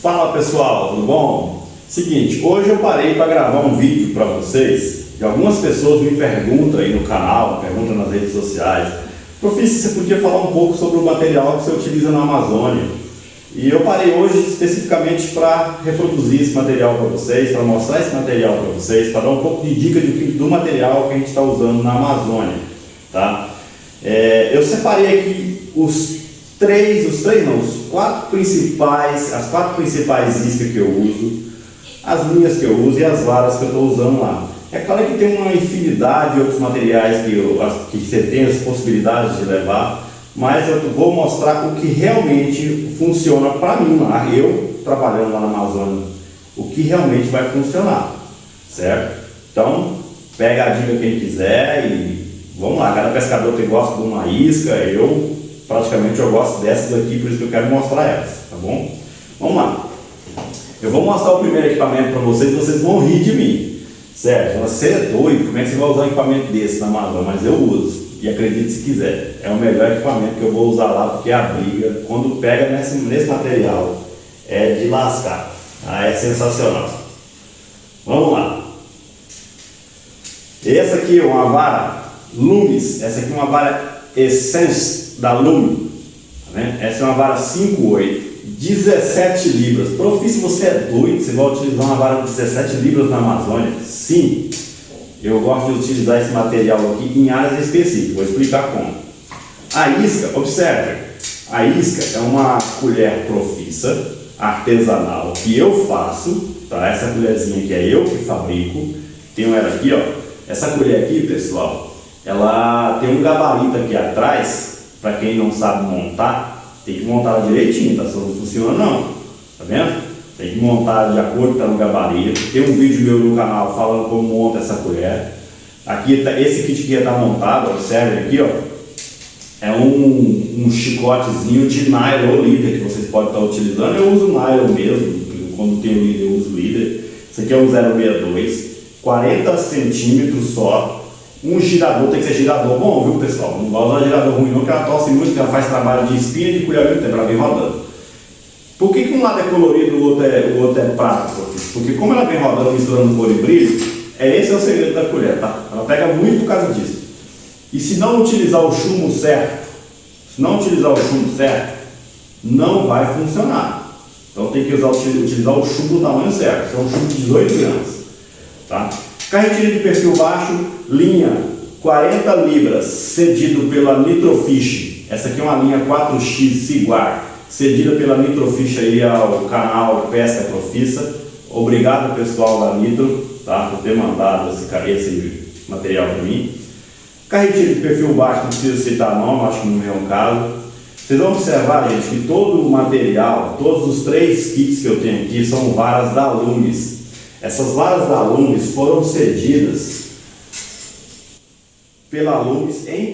Fala pessoal, tudo bom? Seguinte, hoje eu parei para gravar um vídeo para vocês e algumas pessoas me perguntam aí no canal, perguntam nas redes sociais: Profício, você podia falar um pouco sobre o material que você utiliza na Amazônia? E eu parei hoje especificamente para reproduzir esse material para vocês, para mostrar esse material para vocês, para dar um pouco de dica do material que a gente está usando na Amazônia, tá? Eu separei aqui as quatro principais iscas que eu uso, as linhas que eu uso e as varas que eu estou usando lá. É claro que tem uma infinidade de outros materiais que você tem as possibilidades de levar, mas eu vou mostrar o que realmente funciona para mim lá, eu trabalhando lá na Amazônia, o que realmente vai funcionar, certo? Então, pega a dica quem quiser e vamos lá. Cada pescador que gosta de uma isca, eu gosto dessas aqui, por isso que eu quero mostrar elas, tá bom? Vamos lá. Eu vou mostrar o primeiro equipamento para vocês vão rir de mim, certo? Você é doido, como é que você vai usar um equipamento desse na Amazônia? Mas eu uso, e acredite se quiser, é o melhor equipamento que eu vou usar lá, porque a briga, quando pega nesse material, é de lascar, é sensacional. Vamos lá. Essa aqui é uma vara Loomis, essa aqui é uma vara Essence da Lume, tá vendo? Essa é uma vara 5/8, 17 libras. Profício, você é doido? Você vai utilizar uma vara de 17 libras na Amazônia? Sim, eu gosto de utilizar esse material aqui em áreas específicas, vou explicar como. A isca, observe, a isca é uma colher profissa, artesanal, que eu faço, tá? Essa colherzinha aqui é eu que fabrico, tenho ela aqui, ó. Essa colher aqui, pessoal, ela tem um gabarito aqui atrás, para quem não sabe montar, tem que montar direitinho, tá? Só não funciona não, tá vendo? Tem que montar de acordo com o gabarito. Tem um vídeo meu no canal falando como monta essa colher. Aqui tá, esse kit aqui está montado, observe aqui, ó. É um chicotezinho de nylon ou líder que vocês podem estar utilizando. Eu uso nylon mesmo, quando tenho líder eu uso líder. Esse aqui é um 062, 40 centímetros só. Um girador, tem que ser girador bom, viu pessoal? Não vai usar girador ruim não, que ela torce muito, que ela faz trabalho de espinha e de colher ao mesmo tempo, ela vem rodando. Por que um lado é colorido e o outro é prata, professor? Porque como ela vem rodando, misturando cor e brilho, esse é o segredo da colher, tá? Ela pega muito por causa disso. E se não utilizar o chumbo certo, não vai funcionar. Então tem que utilizar o chumbo do tamanho certo, que é um chumbo de 18 gramas, tá? Carretilha de perfil baixo, linha 40 libras, cedido pela Nitrofish. Essa aqui é uma linha 4X Ciguar, cedida pela Nitrofish aí ao canal Pesca Profissa. Obrigado pessoal da Nitro, tá, por ter mandado esse material para mim. Carretilha de perfil baixo, não preciso citar nome, acho que não é o caso. Vocês vão observar, gente, que todo o material, todos os 3 kits que eu tenho aqui são varas da Loomis. Essas varas da Loomis foram cedidas pela Loomis em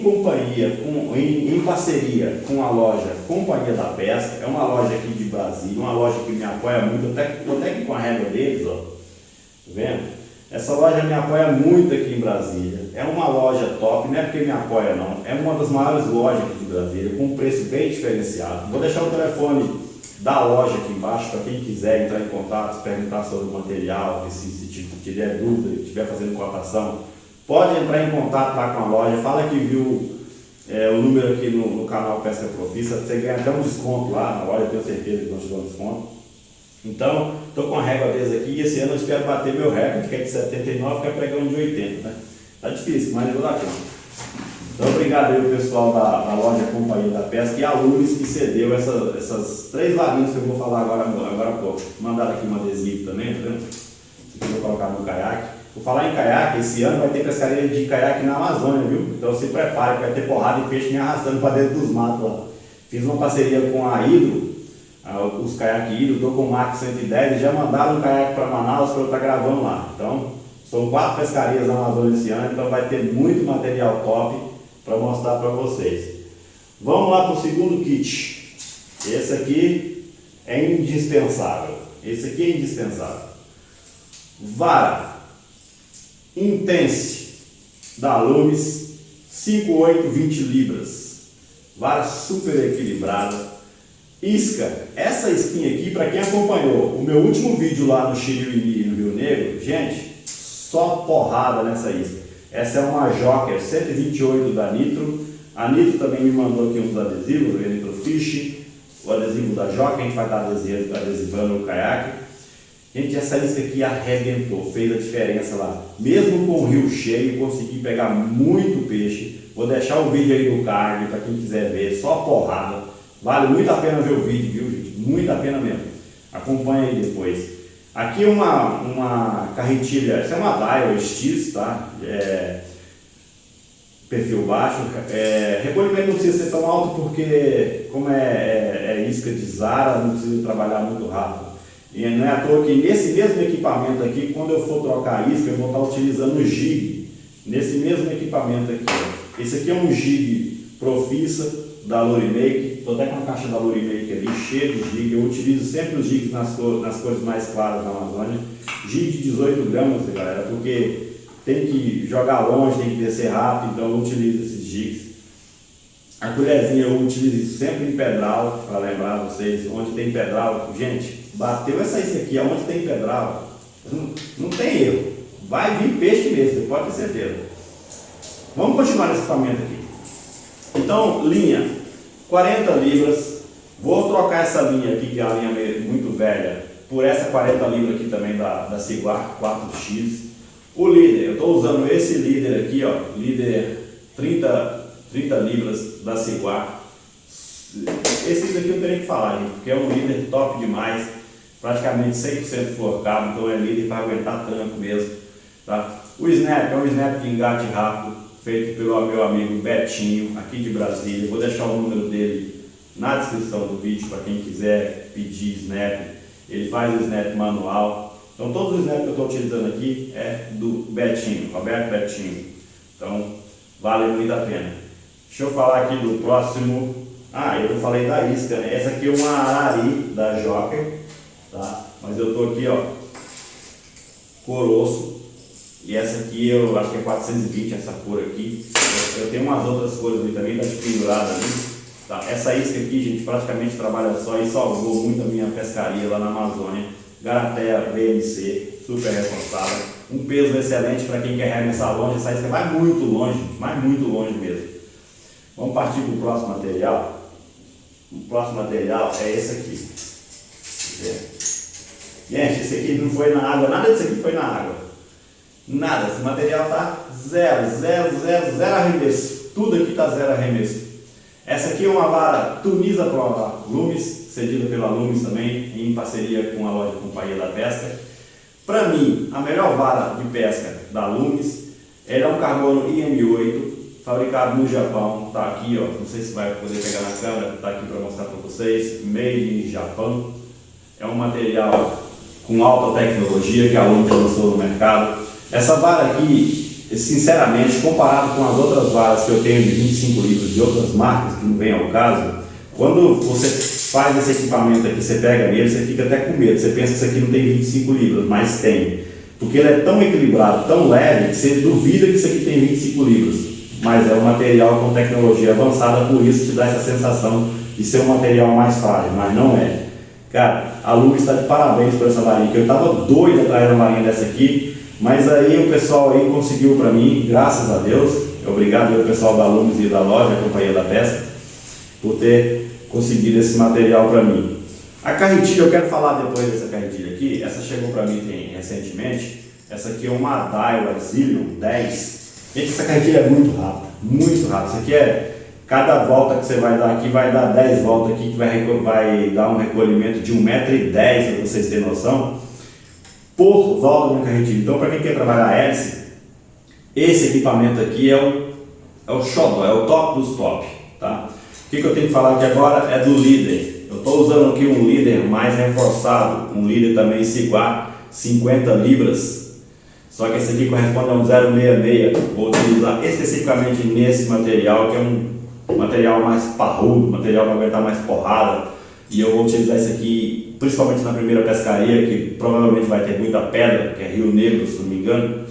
parceria com a loja Companhia da Pesca. É uma loja aqui de Brasília, uma loja que me apoia muito, até aqui com a régua deles, ó. Tá vendo? Essa loja me apoia muito aqui em Brasília. É uma loja top, não é porque me apoia não, é uma das maiores lojas aqui de Brasília, com um preço bem diferenciado. Vou deixar o telefone da loja aqui embaixo para quem quiser entrar em contato, perguntar sobre o material, se tiver dúvida, estiver fazendo cotação, pode entrar em contato lá com a loja, fala que viu o número aqui no canal Pesca Profissa, você ganha até um desconto lá na loja, eu tenho certeza que vão te dar um desconto. Então, estou com a régua deles aqui e esse ano eu espero bater meu recorde, que é de 79, que é pregando de 80, né? Tá difícil, mas eu vou dar conta. Então, obrigado aí o pessoal da loja Companhia da Pesca e a Loomis que cedeu essas 3 varinhas que eu vou falar agora há pouco. Mandaram aqui um adesivo também, tá vendo? Isso aqui eu vou colocar no caiaque. Vou falar em caiaque, esse ano vai ter pescaria de caiaque na Amazônia, viu? Então se prepare, vai ter porrada de peixe me arrastando para dentro dos matos lá. Fiz uma parceria com a Hidro, os caiaques Hidro, estou com o Max 110, eles já mandaram um caiaque para Manaus para eu estar gravando lá. Então, são 4 pescarias na Amazônia esse ano, então vai ter muito material top para mostrar para vocês. Vamos lá para o segundo kit. Esse aqui é indispensável. Vara Intense da Loomis, 5/8, 20 libras. Vara super equilibrada. Isca, essa isquinha aqui, para quem acompanhou o meu último vídeo lá no Chile e no Rio Negro, gente, só porrada nessa isca. Essa é uma Joker 128 da Nitro. A Nitro também me mandou aqui uns adesivos, o Nitro Fish, o adesivo da Joker, a gente vai estar adesivando o caiaque. Gente, essa isca aqui arrebentou, fez a diferença lá. Mesmo com o rio cheio, consegui pegar muito peixe. Vou deixar o vídeo aí do card para quem quiser ver, só porrada. Vale muito a pena ver o vídeo, viu, gente? Muito a pena mesmo. Acompanha aí depois. Aqui uma carretilha, essa é uma Dial X, tá? Perfil baixo. Recolhimento não precisa ser tão alto porque, como é isca de Zara, não precisa trabalhar muito rápido. E não é à toa que nesse mesmo equipamento aqui, quando eu for trocar a isca, eu vou estar utilizando o jig. Nesse mesmo equipamento aqui. Esse aqui é um jig Profissa da Lurimake. Estou até com a caixa da Lurimake ali, cheia de jig. Eu utilizo sempre os jigs nas cores mais claras da Amazônia. Jig de 18 gramas, galera, porque tem que jogar longe, tem que descer rápido, então eu utilizo esses jigs. A colherzinha eu utilizo sempre em pedral, para lembrar vocês, onde tem pedral. Gente, bateu essa isca aqui, onde tem pedral, não tem erro. Vai vir peixe mesmo, pode ter certeza. Vamos continuar nesse equipamento aqui. Então, linha, 40 libras. Vou trocar essa linha aqui, que é uma linha muito velha, por essa 40 libras aqui também da Ciguar 4X. O líder, eu estou usando esse líder aqui, ó, líder 30 libras da Ciguar. Esse daqui eu teria que falar, gente, porque é um líder top demais, praticamente 100% forcado, então é líder para aguentar tranco mesmo. Tá? O snap é um snap de engate rápido, feito pelo meu amigo Betinho, aqui de Brasília. Vou deixar o número dele na descrição do vídeo para quem quiser pedir snap. Ele faz o snap manual. Então todos os snaps que eu estou utilizando aqui é do Betinho, Roberto Betinho. Então vale muito a pena. Deixa eu falar aqui do próximo. Eu falei da isca, né? Essa aqui é uma Arari da Joker, tá? Mas eu estou aqui, ó, coroço. E essa aqui eu acho que é 420, essa cor aqui. Eu tenho umas outras cores ali também, tá pendurada ali. Tá? Essa isca aqui, gente, praticamente trabalha só e salvou muito a minha pescaria lá na Amazônia. Garatea VMC, super responsável. Um peso excelente para quem quer arremessar longe. Essa isca vai muito longe, mas muito longe mesmo. Vamos partir para o próximo material. O próximo material é esse aqui. Gente, esse aqui não foi na água, nada disso aqui foi na água. Nada, esse material está zero arremesso. Tudo aqui está zero arremesso. Essa aqui é uma vara Tunisa Pro Lumis, cedida pela Lumis também, em parceria com a loja Companhia da Pesca. Para mim, a melhor vara de pesca da Lumis, ela é um carbono IM8, fabricado no Japão. Está aqui, ó, não sei se vai poder pegar na câmera, está aqui para mostrar para vocês, made in Japão. É um material com alta tecnologia que a Lumis lançou no mercado. Essa vara aqui, sinceramente, comparado com as outras varas que eu tenho de 25 litros de outras marcas, que não vem ao caso, quando você faz esse equipamento aqui, você pega nele, você fica até com medo. Você pensa que isso aqui não tem 25 libras, mas tem. Porque ele é tão equilibrado, tão leve, que você duvida que isso aqui tem 25 libras. Mas é um material com tecnologia avançada, por isso te dá essa sensação de ser um material mais frágil, mas não é. Cara, a Lumis está de parabéns por essa varinha, que eu estava doido atrás de uma varinha dessa aqui. Mas aí o pessoal aí conseguiu para mim, graças a Deus. Obrigado ao pessoal da Lumis e da loja Companhia da Pesca por ter conseguido esse material para mim. A carretilha, eu quero falar depois dessa carretilha aqui. Essa chegou para mim recentemente. Essa aqui é uma Daiwa Zillion 10. Gente, essa carretilha é muito rápida, muito rápida. Isso aqui é, cada volta que você vai dar aqui, vai dar 10 voltas aqui, que vai dar um recolhimento de 1,10 m, para vocês terem noção, por volta da minha carretilha. Então, para quem quer trabalhar a hélice, esse equipamento aqui é o xodó, é o top dos top, tá? O que eu tenho que falar aqui agora é do líder. Eu estou usando aqui um líder mais reforçado, um líder também Ciguar 50 libras, só que esse aqui corresponde a um 066. Vou utilizar especificamente nesse material, que é um material mais parrudo, material para aguentar mais porrada, e eu vou utilizar esse aqui principalmente na primeira pescaria, que provavelmente vai ter muita pedra, que é Rio Negro, se não me engano.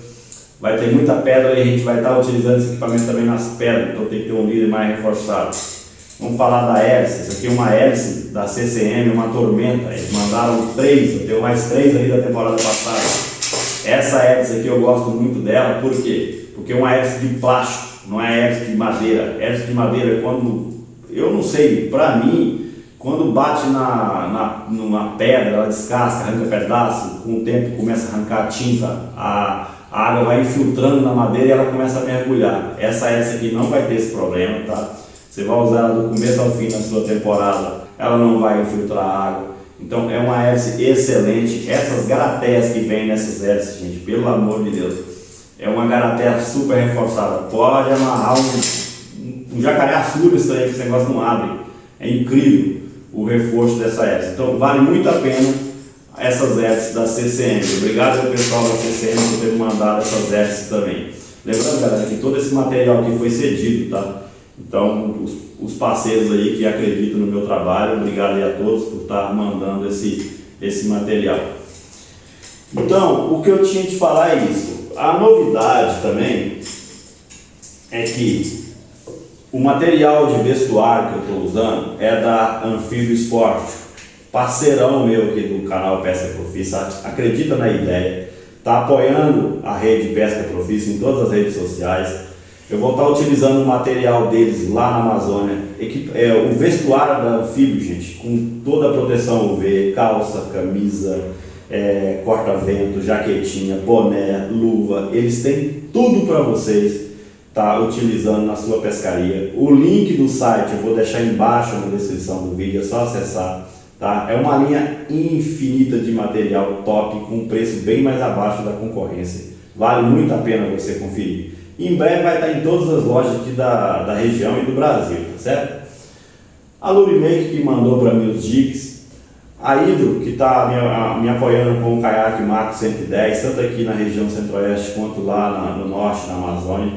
Vai ter muita pedra e a gente vai estar utilizando esse equipamento também nas pedras, então tem que ter um líder mais reforçado. Vamos falar da hélice. Essa aqui é uma hélice da CCM, uma Tormenta. Eles mandaram 3, eu tenho mais 3 aí da temporada passada. Essa hélice aqui eu gosto muito dela, por quê? Porque é uma hélice de plástico, não é hélice de madeira. Hélice de madeira é quando, eu não sei, pra mim, quando bate numa pedra, ela descasca, arranca pedaço, com o tempo começa a arrancar a tinta, a água vai infiltrando na madeira e ela começa a mergulhar. Essa hélice aqui não vai ter esse problema, tá? Você vai usar ela do começo ao fim na sua temporada, ela não vai infiltrar água. Então é uma hélice excelente. Essas garateias que vem nessas hélices, gente, pelo amor de Deus, é uma garateia super reforçada. Pode amarrar um jacaré açúcar, isso aí que esse negócio não abre. É incrível o reforço dessa hélice. Então vale muito a pena essas hélices da CCM. Obrigado ao pessoal da CCM por ter mandado essas hélices também. Lembrando, galera, que todo esse material aqui foi cedido, tá? Então, os parceiros aí que acreditam no meu trabalho, obrigado aí a todos por estar mandando esse material. Então, o que eu tinha de falar é isso. A novidade também é que o material de vestuário que eu estou usando é da Anfíbio Sport, parceirão meu aqui do canal Pesca Profissa, acredita na ideia, está apoiando a rede Pesca Profissa em todas as redes sociais. Eu vou estar utilizando o material deles lá na Amazônia, o vestuário da Anfíbio, gente, com toda a proteção UV, calça, camisa, corta-vento, jaquetinha, boné, luva, eles têm tudo para vocês estar utilizando na sua pescaria. O link do site eu vou deixar embaixo na descrição do vídeo, é só acessar, tá? É uma linha infinita de material top, com preço bem mais abaixo da concorrência, vale muito a pena você conferir. Em breve vai estar em todas as lojas aqui da região e do Brasil, tá certo? A Lurimake que mandou para mim os jigs, a Hidro que está me apoiando com o caiaque Marco 110, tanto aqui na região centro-oeste quanto lá no norte, na Amazônia.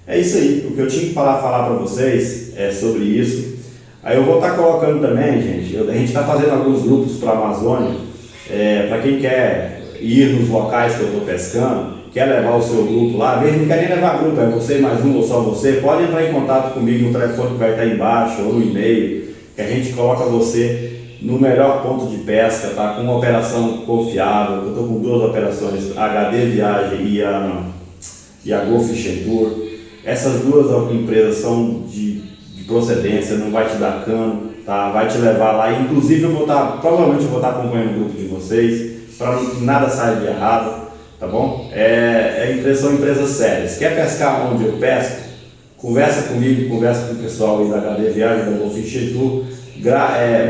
É isso aí, o que eu tinha que falar para vocês é sobre isso. Aí eu vou estar colocando também, gente, a gente está fazendo alguns grupos para a Amazônia, para quem quer ir nos locais que eu estou pescando, quer levar o seu grupo lá, às vezes não quer nem levar grupo, é você mais um ou só você, pode entrar em contato comigo no telefone que vai estar embaixo ou no e-mail, que a gente coloca você no melhor ponto de pesca, tá? Com uma operação confiável. Eu estou com 2 operações, a HD Viagem e a Go Fishing Tour. Essas 2 empresas são de procedência, não vai te dar cano, tá? Vai te levar lá, inclusive provavelmente eu vou estar acompanhando o grupo de vocês, para que nada saia de errado. Tá bom? São empresas sérias. Quer pescar onde eu pesco? Conversa comigo, conversa com o pessoal aí da HD Viagem, da Golfish Tour,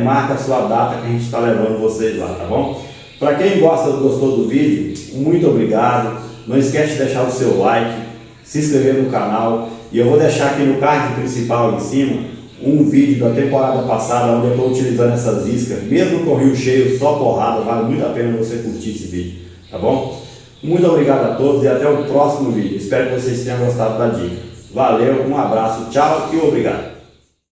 marca a sua data que a gente está levando vocês lá, tá bom? Para quem gostou do vídeo, muito obrigado. Não esquece de deixar o seu like, se inscrever no canal, e eu vou deixar aqui no card principal em cima um vídeo da temporada passada onde eu estou utilizando essas iscas, mesmo com o rio cheio, só porrada, vale muito a pena você curtir esse vídeo, tá bom? Muito obrigado a todos e até o próximo vídeo. Espero que vocês tenham gostado da dica. Valeu, um abraço, tchau e obrigado.